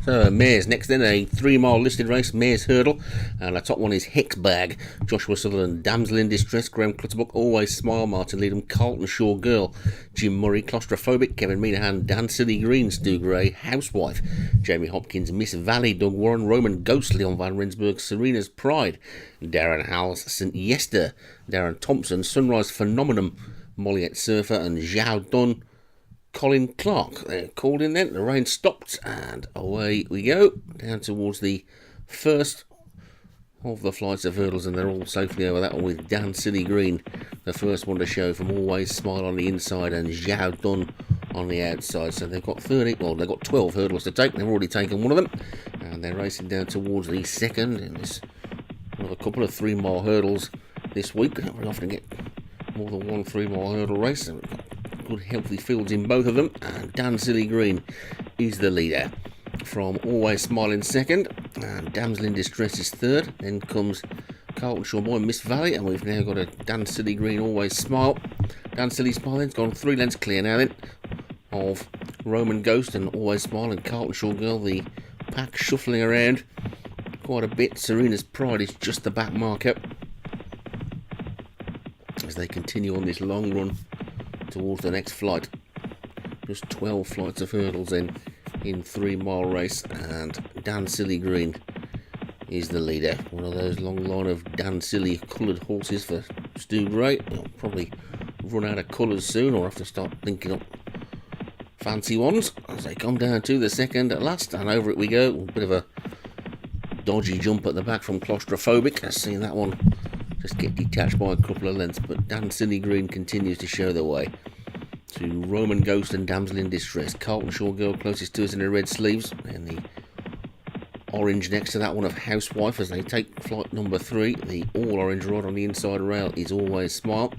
So Mares next, then a 3 mile listed race, Mares Hurdle, and the top one is Hexbag, Joshua Sutherland, Damsel in Distress, Graham Clutterbuck, Always Smile, Martin Leadham, Carlton Shaw Girl, Jim Murray, Claustrophobic, Kevin Meanahan, Dan Silly Green, Stu Gray, Housewife, Jamie Hopkins, Miss Valley, Doug Warren, Roman Ghost, Leon Van Rensburg, Serena's Pride, Darren Howells, St Yester, Darren Thompson, Sunrise Phenomenon, Molliet Surfer, and Zhao Dun, Colin Clark. They're called in then, the rain stopped, and away we go, down towards the first of the flights of hurdles, and they're all safely over that one with Dan Silly Green, the first one to show, from Always Smile on the inside and Zhao Dun on the outside. So they've got 12 hurdles to take. They've already taken one of them, and they're racing down towards the second in this another couple of 3 mile hurdles this week. We don't very often get more than one 3 mile hurdle race, so we've got good healthy fields in both of them, and Dan Silly Green is the leader, from Always Smile in second, and Damsel in Distress is third. Then comes Carlton Shaw Boy, Miss Valley, and we've now got a Dan Silly Green, Always Smile. Dan Silly Smile then's gone 3 lengths clear now then of Roman Ghost and Always Smile, and Carlton Shaw Girl, the pack shuffling around quite a bit. Serena's Pride is just the back marker as they continue on this long run towards the next flight. Just 12 flights of hurdles in 3 mile race, and Dan Silly Green is the leader. One of those long line of Dan Silly coloured horses for Stu Gray. He'll probably run out of colours soon, or have to start thinking up fancy ones as they come down to the second at last, and over it we go. A bit of a dodgy jump at the back from Claustrophobic. I've seen that one just get detached by a couple of lengths, but Dan Silly Green continues to show the way to Roman Ghost and Damsel in Distress. Carlton Shaw Girl closest to us in her red sleeves, and the orange next to that one of Housewife as they take flight number 3. The all orange rod on the inside rail is Always Smile,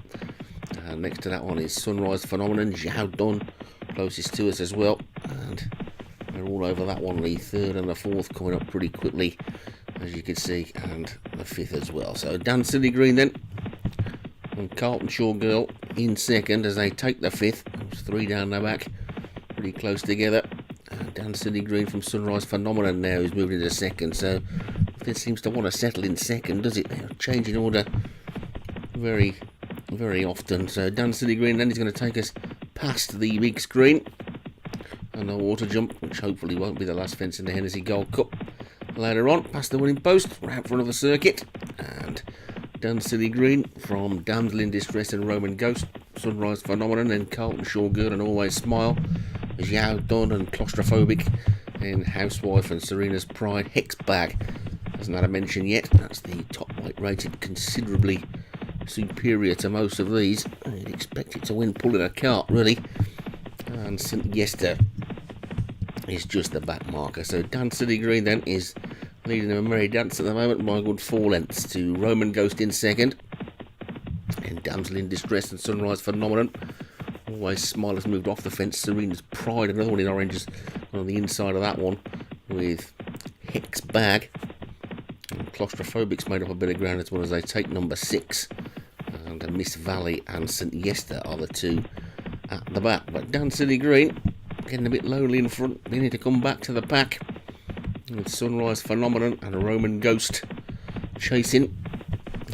and next to that one is Sunrise Phenomenon, Zhao Dun closest to us as well, and they're all over that one. The third and the fourth coming up pretty quickly, as you can see, and the fifth as well. So Dan Silly Green then, and Carlton Shaw Girl in second as they take the fifth. There's 3 down the back, pretty close together. And Dan Silly Green from Sunrise Phenomenon now is moving into second, so this seems to want to settle in second, does it? They're changing order very, very often. So Dan Silly Green then is going to take us past the big screen and the water jump, which hopefully won't be the last fence in the Hennessy Gold Cup later on, past the winning post, round for another circuit, and Dan Silly Green from Damsel in Distress and Roman Ghost, Sunrise Phenomenon, and Carlton Shaw Girl and Always Smile, Zhao Dun and Claustrophobic, and Housewife and Serena's Pride. Hexbag hasn't had a mention yet. That's the top weight rated, considerably superior to most of these. You'd expect it to win pulling a cart, really. And St Yester is just the back marker. So Dan Silly Green then is leading a merry dance at the moment by a good 4 lengths to Roman Ghost in second, and Damsel in Distress and Sunrise Phenomenon. Always Smile has moved off the fence. Serena's Pride, another one in oranges on the inside of that one, with Hexbag. And Claustrophobic's made up a bit of ground as well as they take number 6. And Miss Valley and St Yester are the 2 at the back. But Dan Silly Green getting a bit lonely in front. They need to come back to the pack, with Sunrise Phenomenon and a Roman Ghost chasing,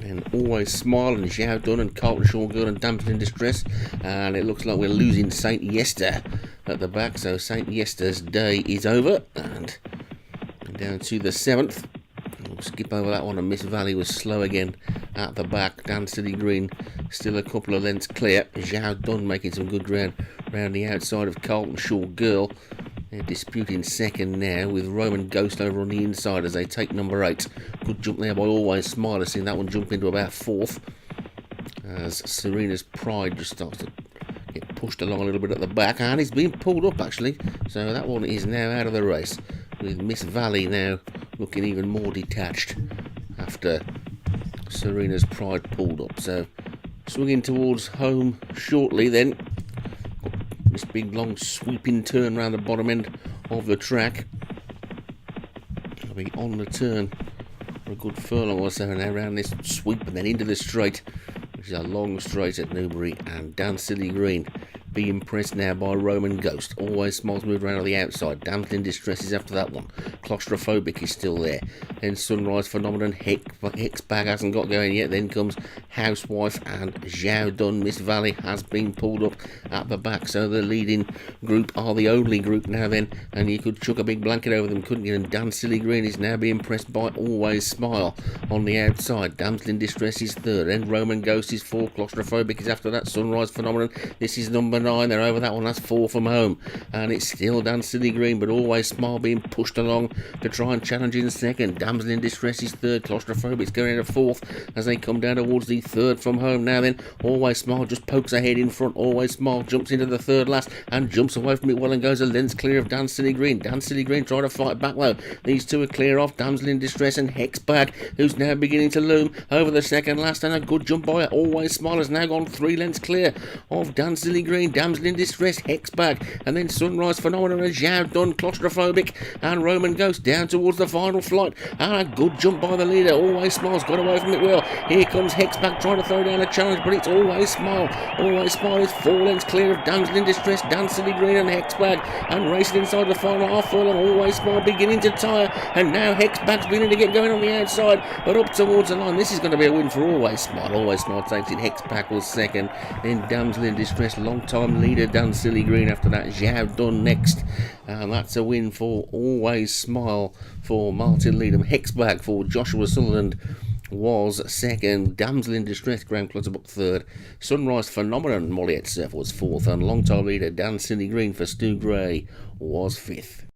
and Always Smile and Zhao Dun and Carlton Shaw Girl and Damsel in Distress. And it looks like we're losing St Yester at the back, so St Yester's day is over, and down to the 7th. We'll skip over that one, and Miss Valley was slow again at the back. Dan Silly Green still a couple of lengths clear. Zhao Dun making some good ground round the outside of Carlton Shaw Girl. They're disputing second now, with Roman Ghost over on the inside as they take number 8. Good jump there by Always Smile. I've seen that one jump into about 4th, as Serena's Pride just starts to get pushed along a little bit at the back, and he's been pulled up actually, so that one is now out of the race, with Miss Valley now looking even more detached after Serena's Pride pulled up. So swinging towards home shortly then. This big long sweeping turn round the bottom end of the track. I'll be on the turn for a good furlong or so now, around this sweep and then into the straight, which is a long straight at Newbury, and Dan Silly Green being pressed now by Roman Ghost. Always Smiles moved around on the outside. Damsel in Distress is after that one. Claustrophobic is still there. Then Sunrise Phenomenon. Hexbag hasn't got going yet. Then comes Housewife and Zhao Dun. Miss Valley has been pulled up at the back. So the leading group are the only group now then. And you could chuck a big blanket over them, couldn't you? And Dan Silly Green is now being pressed by Always Smile on the outside. Damsel in Distress is third. Then Roman Ghost is fourth. Claustrophobic is after that. Sunrise Phenomenon. This is number 9. They're over that one. That's 4 from home. And it's still Dan Silly Green, but Always Smile being pushed along to try and challenge in second. Damsel in Distress is third. Claustrophobic is going into fourth as they come down towards the third from home. Now then, Always Smile just pokes ahead in front. Always Smile jumps into the third last and jumps away from it well and goes a length clear of Dan Silly Green. Dan Silly Green trying to fight back though. These two are clear off. Damsel in Distress and Hexbag, who's now beginning to loom over the second last, and a good jump by it. Always Smile has now gone 3 lengths clear of Dan Silly Green, Damsel in Distress, Hexbag, and then Sunrise Phenomenon and Zhao Dun, Claustrophobic, and Roman Ghost down towards the final flight. And a good jump by the leader. Always Smile's got away from it well. Here comes Hexbag trying to throw down a challenge, but it's Always Smile. Always Smile is 4 lengths clear of Damsel in Distress, Dan Silly Green, and Hexbag, and racing inside the final half furlong. Always Smile beginning to tire, and now Hexbag's beginning to get going on the outside, but up towards the line. This is going to be a win for Always Smile. Always Smile takes it. Hexbag was second, then Damsel in Distress, long-time leader Dan Silly Green after that. Zhao Dun next, and that's a win for Always Smile for Martin Leadham. Hexbag for Joshua Sutherland was second. Damsel in Distress, Graham Clutterbuck third. Sunrise Phenomenon, Molly Surf was fourth, and long-time leader Dan Silly Green for Stu Gray was fifth.